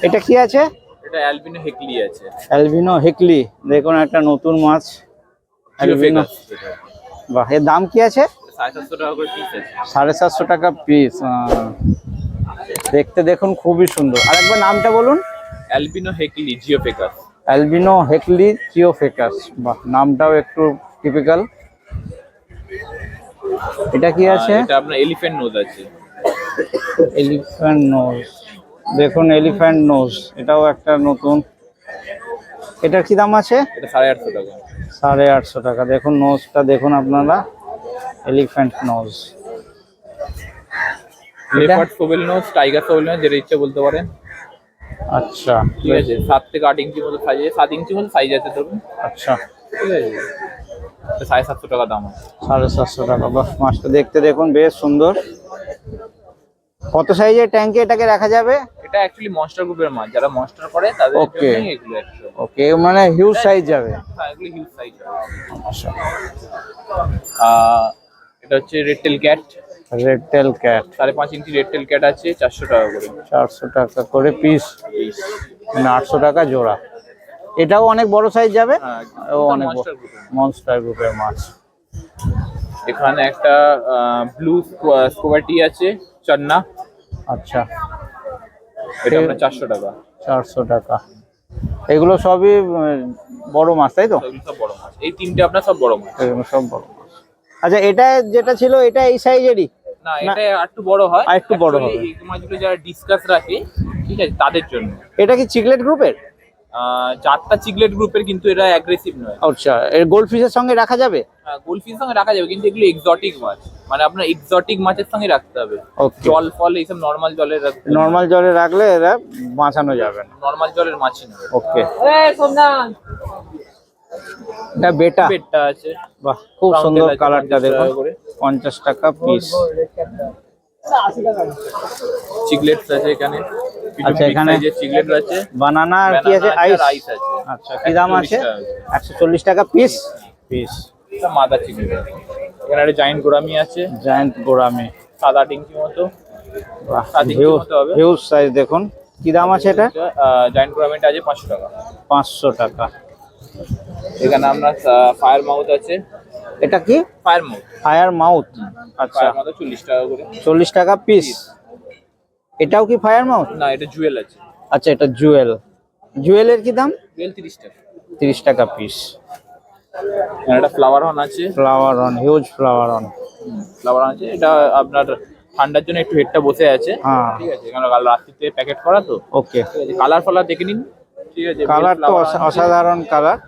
এটা কি আছে? এটা অ্যালবিনো হেকলি আছে। অ্যালবিনো হেকলি, দেখুন একটা নতুন মাছ অ্যালবিনো। বাহ, এর দাম কি আছে? 750 টাকা করে পিস আছে। 750 টাকা পিস। দেখতে দেখুন খুবই সুন্দর। আরেকবার নামটা বলুন। অ্যালবিনো হেকলি জিওফেকাস। অ্যালবিনো হেকলি জিওফেকাস। বাহ, নামটাও একটু টিপিক্যাল। এটা কি আছে? এটা আপনার এলিফ্যান্ট নোজ আছে। এলিফ্যান্ট নোজ, দেখুন এলিফ্যান্ট নোজ, এটাও একটা নতুন। এটার কি দাম আছে? এটা 850 টাকা। 850 টাকা। দেখুন নোজটা দেখুন আপনারা, এলিফ্যান্ট নোজ। লেপার্ড সোবেল নোজ, টাইগার সোবেল নোজ, যেটা ইচ্ছা বলতে পারেন। আচ্ছা, ঠিক আছে, 7 থেকে 8 ইঞ্চি মতো সাইজ, 7 ইঞ্চি মতো সাইজ আছে ধরুন। আচ্ছা, ঠিক আছে, 750 টাকা দাম আছে। 750 টাকা। বাহ, মাছটা দেখতে দেখুন বেশ সুন্দর। কত সাইজের ট্যাঙ্কে এটাকে রাখা যাবে? এটা অ্যাকচুয়ালি মনস্টার গ্রুপের মাছ, যারা মনস্টার করে তাদের জন্য এগুলো একটু। ওকে, মানে হিউজ সাইজ যাবে। হ্যাঁ, এগুলো হিউজ সাইজ হবে। আচ্ছা, এটা হচ্ছে red tail cat. Red tail cat 5.5 ইঞ্চি রেড টেল ক্যাট আছে, 400 টাকা করে। 400 টাকা করে পিস, মানে 800 টাকা জোড়া। এটাও অনেক বড় সাইজ যাবে। ও অনেক মনস্টার গ্রুপের মাছ। এখানে একটা ব্লু স্কোয়াটি আছে, চান্না। আচ্ছা, এটা আপনার 400 টাকা। 400 টাকা। এগুলো সবই বড় মাছ, তাই তো? এগুলো সব বড় মাছ, এই তিনটে আপনার সব বড় মাছ। এগুলো সব বড় মাছ। আচ্ছা, এটা যেটা ছিল এটা এই সাইজেরই? না, এটা একটু বড় হয়। আর একটু বড় হবে। এই মাছগুলো যারা ডিসকাস রাখে, ঠিক আছে, তাদের জন্য। এটা কি চিকলেট গ্রুপের? চারটা চিকলেট গ্রুপের, কিন্তু এটা অ্যাগ্রেসিভ নয়। আচ্ছা, এর গোল্ড ফিশের সঙ্গে রাখা যাবে? গোল্ডফিশের সঙ্গে রাখা যাবে, কিন্তু এগুলো এক্সোটিক মাছ, মানে আপনার এক্সোটিক মাছের সঙ্গে রাখতে হবে। Okay. জল ফল এইসব নর্মাল জলে রাখতে, নর্মাল জলে রাখলে এরা বাঁচানো যাবে না। নর্মাল জলের মাছই নয়। ওকে, এটা বেটা। পেটটা আছে। বাহ, খুব Brown সুন্দর tail আছে, কালারটা 50 টাকা দেখুন। করে। 50 টাকা পিস। চিকলেটস আছে এখানে। আচ্ছা, এখানে চিকলেট আছে, বানানা আর কি আছে? আইস আইস আছে। আচ্ছা, কি দাম 140 আছে? টাকা। 140 টাকা পিস। পিস। এটা মাদা চিকলেট। এখানে একটা জায়ান্ট গোরামি আছে, জায়ান্ট গোরামি। 7-8 ইঞ্চি মতো। বাহ, 7 ইঞ্চি হিউজ মতো হবে। হিউজ সাইজ দেখুন। কি দাম আছে এটা? জায়ান্ট গোরামিটা আছে 500 টাকা। 500 টাকা। এখানে আপনার ফায়ার মাউথ আছে। এটা কি? Fire mouth. Fire mouth. আচ্ছা, ফায়ার মাউথ 40 টাকা করে। 40 টাকা পিস। এটাও কি ফায়ার মাউথ? না, এটা জুয়েল আছে। আচ্ছা, এটা জুয়েল। জুয়েলের কি দাম? জুয়েল 30 টাকা। 30 টাকা পিস। এখানে একটা ফ্লাওয়ার হর্ন আছে। Flower on, huge flower on. Flower আছে, এটা আপনার ঠান্ডার জন্য একটু হেডটা বসে আছে। হ্যাঁ, ঠিক আছে, এখানে কাল রাত্রিতে প্যাকেট করা তো। ওকে। ঠিক আছে, কালার ফালার দেখে নিন। ঠিক আছে, কালার তো অসাধারণ কালার।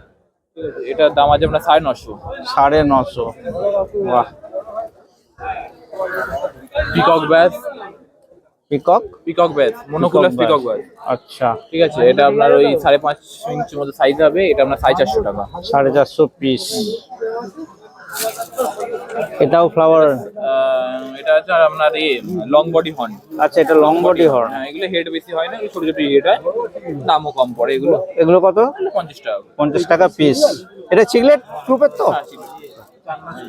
ঠিক আছে, এটার দাম আছে আপনার 950। 950। বাহ, পিকক ব্যাস। পিকক। পিকক ব্যাস, মনোকুলাস পিকক ব্যাস। আচ্ছা, ঠিক আছে, এটা আপনার ওই 5.5 ইঞ্চির মতো সাইজ হবে। এটা আপনার 450 টাকা। 450 পিস। এটাও ফ্লাওয়ার। এটা হচ্ছে আপনার লং বডি হর্ন। আচ্ছা, এটা লং বডি হর্ন। হ্যাঁ, এগুলো হেড বেশি হয় না, ছোট ছোট এটা দামও কম পড়ে। এগুলো এগুলো কত? 50 টাকা। 50 টাকা পিস। এটা চিকলেট গ্রুপের তো? হ্যাঁ, ঠিক আছে।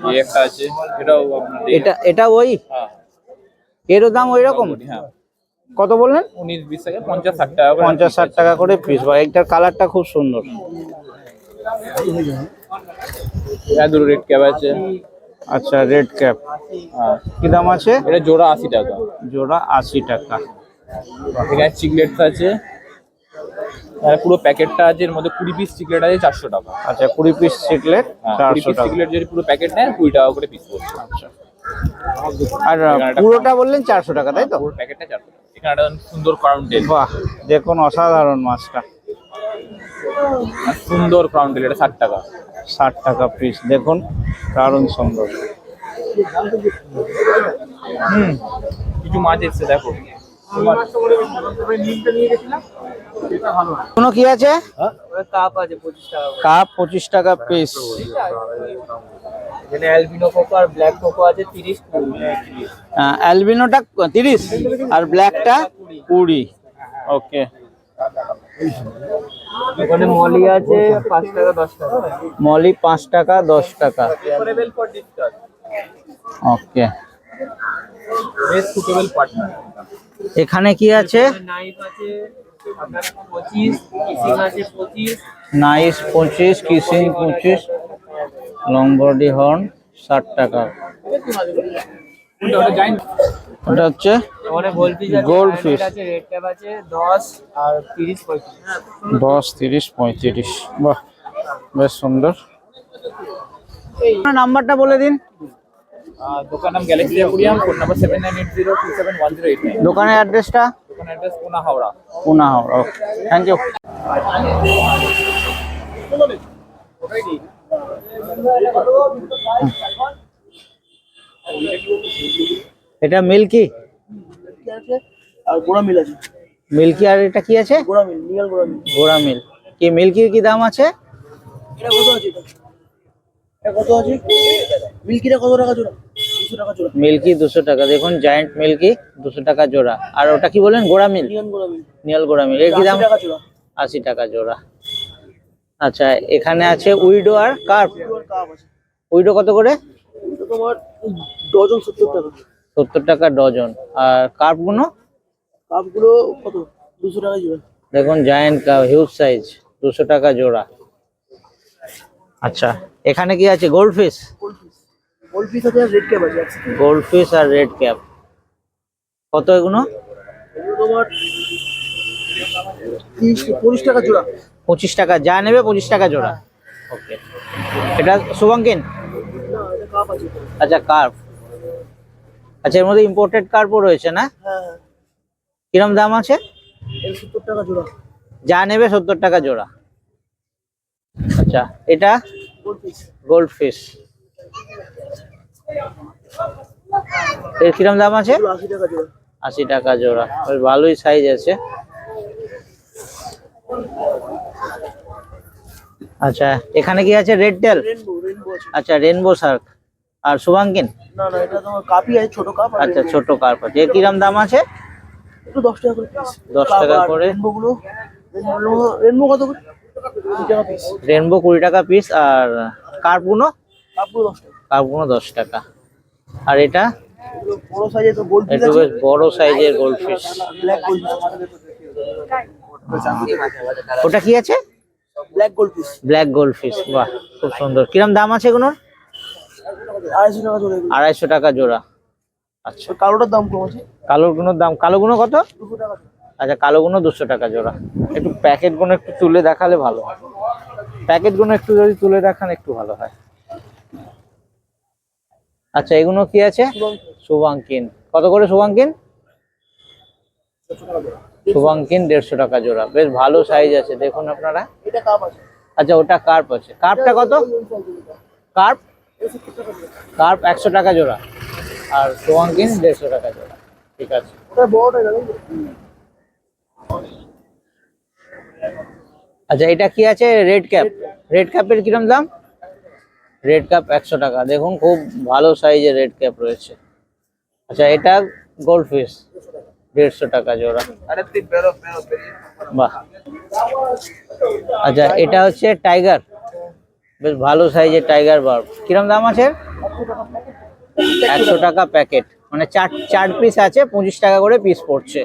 এই একটা আছে, এটাও আপনার এটা ওই, হ্যাঁ, এরও দাম ওই রকম? হ্যাঁ। কত বললেন? 19-20 টাকা, 50-60 টাকা করে। 50-60 টাকা করে পিস। বা এইটার কালারটা খুব সুন্দর। দুটো রেড ক্যাপ আছে। আচ্ছা, রেড ক্যাপ। হ্যাঁ, কি দাম আছে? এটা জোড়া 80 টাকা। জোড়া 80 টাকা। এখানে চিকলেটস আছে, পুরো প্যাকেটটা আছে, এর মধ্যে 20 পিস চিকলেট আছে, 400 টাকা। আচ্ছা, 20 পিস চিকলেট 400 টাকা। চিকলেট যদি পুরো প্যাকেট নেয় 20 টাকা করে পিস পড়ছে। আচ্ছা, আর পুরোটা বললেন 400 টাকা, তাই তো? পুরো প্যাকেটটা 400 টাকা। এখানে একটা সুন্দর ক্রাউন টেল। বাহ, দেখুন অসাধারণ মাছটা। সুন্দর ক্রাউন টেল, এটা 60 টাকা। 60 টাকা পিস। দেখুন দারুণ সুন্দর। কিছু মাছ এসছে দেখো। কোনো কি আছে? কাপ আছে 25 টাকা। কাপ 25 টাকা পিস। এখানে অ্যালবিনো কোকো আর ব্ল্যাক কোকো আছে 30। অ্যালবিনোটা 30 আর ব্ল্যাকটা 20। ওকে। এখানে মলি আছে 5 টাকা 10 টাকা। মলি 5 টাকা 10 টাকা। Preferable for discuss. Okay. Best suitable partner. এখানে কি আছে? নাইফ আছে 25 কিসিং আছে 25 nice 25, kissing 25, long body horn 60 টাকা। ওটা জাইন্ট ওটা হচ্ছে ওখানে গোল্ডফিশ আছে, গোল্ডফিশ আছে, রেড ক্যাপ আছে 10 আর 30 35। 10, 30, 35। বাহ, বেশ সুন্দর। নাম্বারটা বলে দিন। দোকান নাম গ্যালাক্সি অ্যাকুরিয়াম, ফোন নাম্বার 7980271089। দোকানের অ্যাড্রেসটা? দোকান address Puna Howrah. Puna Howrah. Okay, thank you. এটা মিল্কি আর গোড়া মিল আছে। মিল্কি, আর এটা কি আছে? গোড়া মিল, নিয়াল গোড়া মিল। গোড়া মিল। কি মিল্কির কি দাম আছে? এটা কত আছে? এটা কত আছে? মিল্কিটা কত টাকা জোড়া? 200 টাকা জোড়া। মিল্কি 200 টাকা। দেখুন জায়ান্ট মিল্কি 200 টাকা জোড়া। আর ওটা কি বলেন? গোড়া মিল, নিয়াল গোড়া মিল। নিয়াল গোড়া মিল। এর কি দাম? 80 টাকা জোড়া। 80 টাকা জোড়া। আচ্ছা, এখানে আছে উইডো আর কার্প। আর কাপ আছে। উইডো কত করে? এটা তোমার ডজন 70 টাকা। 70 টাকা ডজন। আর কার্প গুলো? কাপগুলো কত? 200 টাকা জোড়া। দেখুন জায়ান্ট কাপ, হিউজ সাইজ, 200 টাকা জোড়া। আচ্ছা, এখানে কি আছে? গোল্ডফিশ। গোল্ডফিশ আছে আর রেড ক্যাপ আছে একসাথে। গোল্ডফিশ আর রেড ক্যাপ কত এগুলো? এগুলো তোমার 25 টাকা জোড়া। 25 টাকা, যা নেবে 25 টাকা জোড়া। ওকে, এটা শুভঙ্কিন? না, এটা কাপ আছে। আচ্ছা, কার্প। আচ্ছা, এর মধ্যে ইম্পোর্টেড কার্পও রয়েছে না? হ্যাঁ, কিরম দাম আছে? এটা 70 টাকা জোড়া। যা নেবে 70 টাকা জোড়া। আচ্ছা, এটা গোল্ডফিশ। গোল্ডফিশ, এর কিরম দাম আছে? এগুলো 80 টাকা জোড়া। 80 টাকা জোড়া। বেশ ভালোই সাইজ আছে। আচ্ছা, এখানে কি আছে? Red tail. রেনবো আছে। আচ্ছা, রেনবো শার্ক। আর শুভাঙ্কিন? না না, এটা তোমার কাপই আছে, ছোট কাপ। আর আচ্ছা, ছোট কার্প আছে। এর কিরম দাম আছে? একটু 10 টাকা করে পিস। 10 টাকা করে। রেনবো গুলো, রেনবো কত করে? 20 টাকা পিস। রেনবো 20 টাকা পিস। আর কার্প গুলো? কাপগুলো 10 টাকা। কার্প গুলো 10 টাকা। আর এটা এগুলো বড় সাইজের তো গোল্ড একটু বেশ বড় সাইজের গোল্ডফিশ। Black gold. ওটা কি আছে? Black gold piece. Black goldfish. বাহ, খুব সুন্দর। কিরম দাম আছে এগুলোর? 250 টাকা জোড়া এগুলো। 250 টাকা জোড়া। আচ্ছা, কালোটার দাম কম আছে। কালোর গুলোর দাম? কালো গুলো কত? 200 টাকা জোড়া। আচ্ছা, কালো গুলো 200 টাকা জোড়া। একটু প্যাকেট গুলো একটু তুলে দেখালে ভালো হয়। প্যাকেট গুলো একটু যদি তুলে দেখান একটু ভালো হয়। আচ্ছা, এগুলো কি আছে? শুভাঙ্কিন। কত করে শুভাঙ্কিন? শুভাঙ্কিন 150 টাকা জোড়া। বেশ ভালো সাইজ আছে, দেখুন আপনারা। এটা কাপ আছে। আচ্ছা, ওটা কার্প আছে। কার্পটা কত? কার্প? কার্প 100 টাকা জোড়া। আর শুভাঙ্কিন 150 টাকা জোড়া। ঠিক আছে। ওটা বড়টা জানেন? আচ্ছা, এটা কি আছে? Red cap. রেড ক্যাপের কিরম দাম? রেড ক্যাপ 100 টাকা। দেখুন খুব ভালো সাইজের রেড ক্যাপ রয়েছে। আচ্ছা, এটা গোল্ডফিশ 150 টাকা জোড়া। বাহ। আচ্ছা, এটা হচ্ছে টাইগার। বেশ ভালো সাইজের টাইগার বার্ব। কিরম দাম আছে? 100 টাকা প্যাকেট। মানে চার পিস আছে, 25 টাকা করে পিস পড়ছে।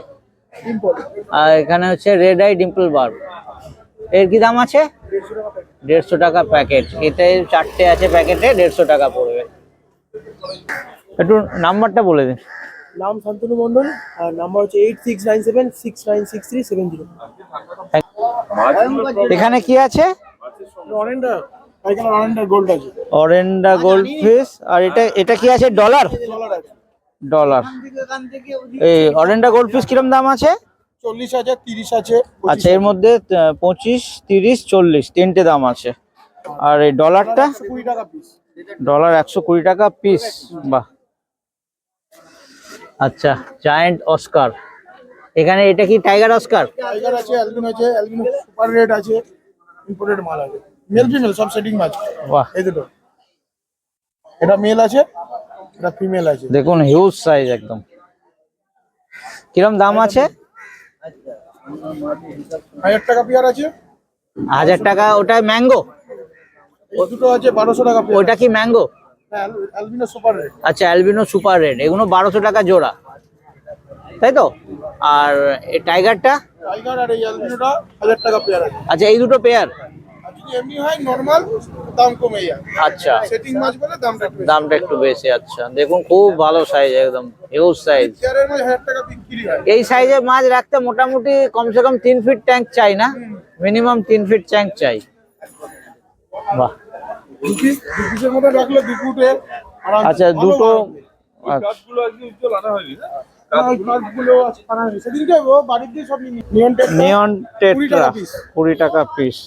আর এখানে হচ্ছে রেড আই ডিম্পল বার্ব। এর কি দাম আছে? 150 টাকা প্যাকেট। এটাই 4টে আছে প্যাকেটে, 150 টাকা পড়বে। একটু নাম্বারটা বলে দিন। নাম শান্তনু মণ্ডল আর নাম্বার হচ্ছে 8697696370। এখানে কি আছে? অরেন্ডা, এখানে অরেন্ডা গোল্ড আছে। অরেন্ডা গোল্ডফিশ। আর এটা কি আছে? ডলার। ডলার। এই অরেন্ডা গোল্ডফিশ কিরম দাম আছে? 40 আছে, 30 আছে। আচ্ছা, এর মধ্যে 25, 30, 40 তিনটে দাম আছে। আর এই ডলারটা? 20 টাকা পিস। ডলার 120 টাকা পিস। বাহ। আচ্ছা, জায়ান্ট অস্কার। এখানে এটা কি টাইগার অস্কার? টাইগার আছে, অ্যালবিনো আছে, অ্যালবিনো সুপার রেড আছে, ইম্পোর্টেড মাল আছে। মেল ফিমেল সব সেটিং মাছ। বাহ, এই দুটো। এটা মেল আছে, এটা ফিমেল আছে। দেখুন হিউজ সাইজ একদম। কিরম দাম আছে? 1000 টাকা পেয়ার আছে। 1000 টাকা। ওটা ম্যাঙ্গো? এই দুটো আছে 1200 টাকা পেয়ার। ওটা কি ম্যাঙ্গো? হ্যাঁ, অ্যালবিনো সুপার রেড। আচ্ছা, অ্যালবিনো সুপার রেড। এগুলো 1200 টাকা জোড়া, তাই তো? আর এই টাইগারটা? টাইগার আর এই অ্যালবিনোটা 1000 টাকা পেয়ার আছে। আচ্ছা এই দুটো পেয়ার। আর যদি এমনি হয় নরমাল দাম কমে যায়। আচ্ছা সেটিং মাছ বলে দামটা একটু বেশি। দামটা একটু বেশি। আচ্ছা দেখুন খুব ভালো সাইজ, একদম হিউজ সাইজ। পেয়ারের মাছ 1000 টাকা বিক্রি হয়। এই সাইজের মাছ রাখতে মোটামুটি কমসে কম 3 ফিট ট্যাঙ্ক চাই না? মিনিমাম 3 ফিট ট্যাঙ্ক চাই। বাহ। দু পিসের মতো রাখলে 2 ফুটে আরাম। আচ্ছা দুটো। আচ্ছা, কাঠগুলো আজকে উজ্জ্বল আনা হয়নি না? কাঠগুলো আছে আনা হয়নি। সেদিনকে ও বাড়ির দিয়ে সব নিয়ন টেপ। নিয়ন 20 টেট্রা টাকা piece। 20 টাকা পিস।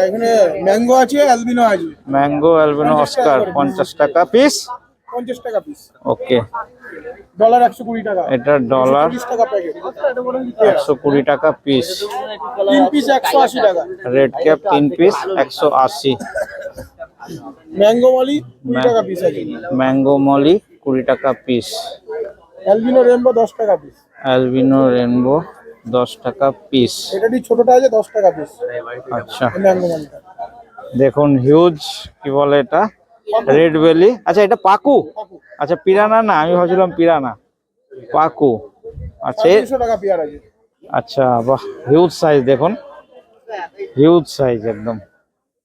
এখানে ম্যাঙ্গো আছে, অ্যালবিনো আছে। ম্যাঙ্গো অ্যালবিনো 50 অস্কার টাকা করে 50 টাকা পিস। 50 টাকা পিস। ওকে, ডলার 120 টাকা। এটা ডলার 40 টাকা প্যাকেট। 120 টাকা পিস। 3 পিস 180 টাকা। Red cap 3 piece 180। ম্যাঙ্গো মলি 20 টাকা পিস আছে। ম্যাঙ্গো মলি 20 টাকা পিস। অ্যালবিনো রেনবো 10 টাকা পিস। অ্যালবিনো রেনবো 10 টাকা পিস। এটারই ছোটটা আছে 10 টাকা পিস। আচ্ছা ম্যাঙ্গো মলিটা। দেখুন হিউজ, কি বলে এটা, রেড বেলি। আচ্ছা এটা পাকু। আচ্ছা পিরানা না, আমি ভাবছিলাম পিরানা। পাকু। আচ্ছা 300 টাকা পেয়ার আছে। আচ্ছা বাহ, হিউজ সাইজ দেখুন, হিউজ সাইজ একদম।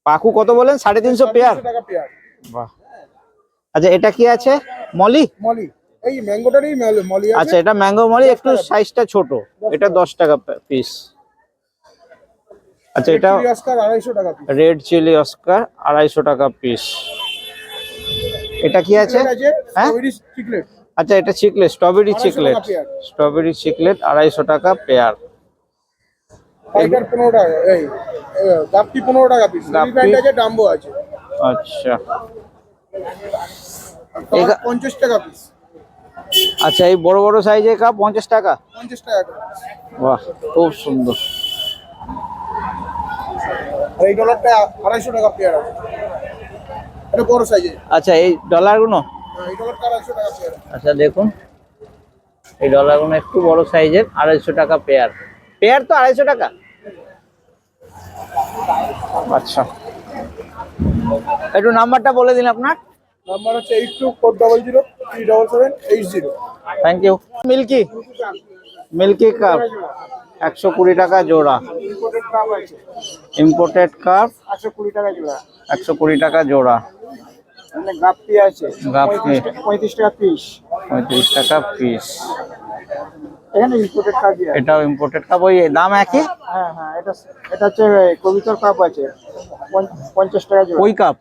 পাকু কত বলেন? 350 পেয়ার। 300 টাকা পেয়ার। বাহ। আচ্ছা এটা কি আছে? মলি। মলি এই ম্যাঙ্গোটারই মলি আছে। আচ্ছা এটা ম্যাঙ্গো মলি, একটু সাইজটা ছোট। এটা 10 টাকা পিস। আচ্ছা এটা চিলি অস্কার 250 টাকা পিস। রেড চিলি অস্কার 250 টাকা পিস। এটা কি আছে? হ্যাঁ স্ট্রবেরি চিকলেট। আচ্ছা এটা চিকলেট, স্ট্রবেরি 250 চিকলেট। টাকা পেয়ার। স্ট্রবেরি চিকলেট 250 টাকা পেয়ার। টাইগার 15 টাকা। এই গাপ্পি 15 টাকা পিস। গাপ্পি। ব্যান্ড আছে, ডাম্বো আছে। আচ্ছা টপ 50 টাকা পিস। আচ্ছা এই বড় বড় সাইজের কাপ 50 টাকা। 50 টাকা করে। বাহ খুব সুন্দর। আর এই ডলারটা 250 টাকা পেয়ার আছে। এটা বড় সাইজের। আচ্ছা এই ডলারগুলো। এই ডলারটা 250 টাকা পেয়ার আছে। আচ্ছা দেখুন এই ডলারগুলো একটু বড় সাইজের, 250 টাকা পেয়ার। পেয়ার তো 250 টাকা। আচ্ছা একটু নাম্বারটা বলে দিন আপনার। নাম্বার হচ্ছে 8240037780। Thank you. Milky, milky cup 120 টাকা জোড়া। ইম্পোর্টেড কাপ আছে। ইম্পোর্টেড কাপ 120 টাকা জোড়া। 120 টাকা জোড়া। এখানে গাপ্পি আছে। গাপ্পি 35 টাকা পিস। 35 টাকা পিস। এখানে ইম্পোর্টেড কাপই আছে। এটাও ইম্পোর্টেড কাপ, ওই দাম একই। হ্যাঁ হ্যাঁ, এটা হচ্ছে কবিতার কাপ আছে 50 টাকা জোড়া। কই কাপ?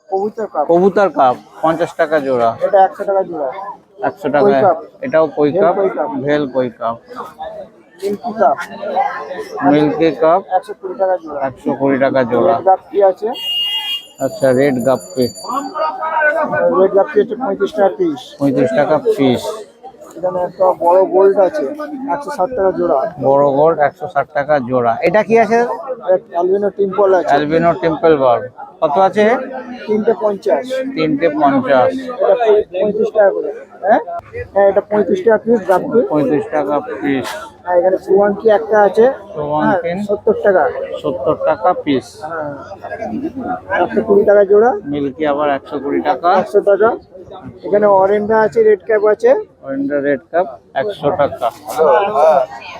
কবুতর কাপ। কবুতর কাপ 50 টাকা জোড়া। এটা 100 টাকা জোড়া। 100 টাকা। কই কাপ। এটাও কই ভেল কাপ। কই কাপ। ভেল কই cup. Milky cup milky cup 120 টাকা জোড়া। 120 টাকা জোড়া। রেড গাপ্পি আছে। আচ্ছা রেড গাপ্পি রেড গাপ্পি হচ্ছে 35 টাকা পিস। 35 টাকা পিস। এখানে একটা বড় গোল্ড আছে 160 টাকা জোড়া। বড় গোল্ড 160 টাকা জোড়া। এটা কি আছে? অ্যালবিনো টিম্পল আছে। অ্যালবিনো টেম্পল বার কত আছে? 350। 350। এটা 35 টাকা করে। হ্যাঁ হ্যাঁ, এটা 35 টাকা পিস গাপ্পি। 35 টাকা পিস। আর এখানে সুয়াঙ্কি একটা আছে। সুয়াঙ্কিন 70 টাকা। 70 টাকা পিস। হ্যাঁ 120 টাকা জোড়া। মিল্কি আবার 120 টাকা। 100 টাকা। এখানে অরেঞ্জা আছে, রেড ক্যাপ আছে। ওরেন্ডা রেড কাপ 100 টাকা।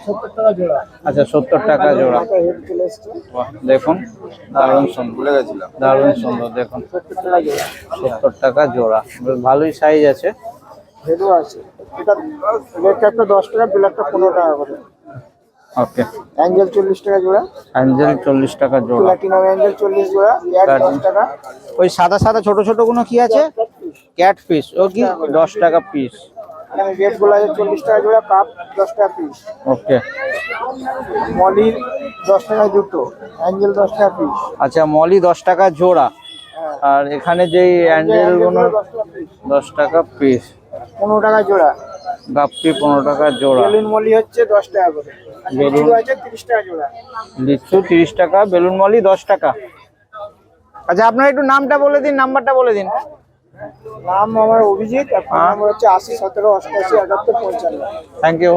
70 টাকা জোড়া। আচ্ছা 70 টাকা জোড়া। মাথা হেড চলে এসছে। বাহ, দেখুন দারুণ সুন্দর, দারুণ সুন্দর। দেখুন 70 টাকা জোড়া। 70 টাকা জোড়া। বেশ ভালোই সাইজ আছে। হেডও আছে। এটা রেড ক্যাপটা 10 টাকা, ব্ল্যাকটা 15 টাকা করে। ওকে। অ্যাঞ্জেল 40 টাকা জোড়া। অ্যাঞ্জেল 40 টাকা জোড়া। প্লাটিনাম অ্যাঞ্জেল 40 জোড়া। ক্যাট 10 টাকা। ওই সাদা সাদা ছোট ছোট গুলো কি আছে? ক্যাট ফিশ, ও কি 10 টাকা পিস। এখানে রেড গুলো আছে 40 টাকা জোড়া। কাপ 10 টাকা পিস। ওকে। মলি 10 টাকা দুটো। অ্যাঞ্জেল 10 টাকা পিস। আচ্ছা মলি 10 টাকা জোড়া। হ্যাঁ, আর এখানে যেই অ্যাঞ্জেল গুলো 10 টাকা পিস। 10 টাকা পিস। 15 টাকা জোড়া। গাপ্পি 15 টাকা জোড়া। বেলুন মলি হচ্ছে 10 টাকা করে। বেলুন বেলুন আছে 30 টাকা জোড়া। লিচু 30 টাকা, বেলুন মলি 10 টাকা। আচ্ছা আপনার একটু নামটা বলে দিন, নাম্বারটা বলে দিন। নাম আমার অভিজিৎ। আর ফোন নাম্বার হচ্ছে 80 17 88 78 55। Thank you.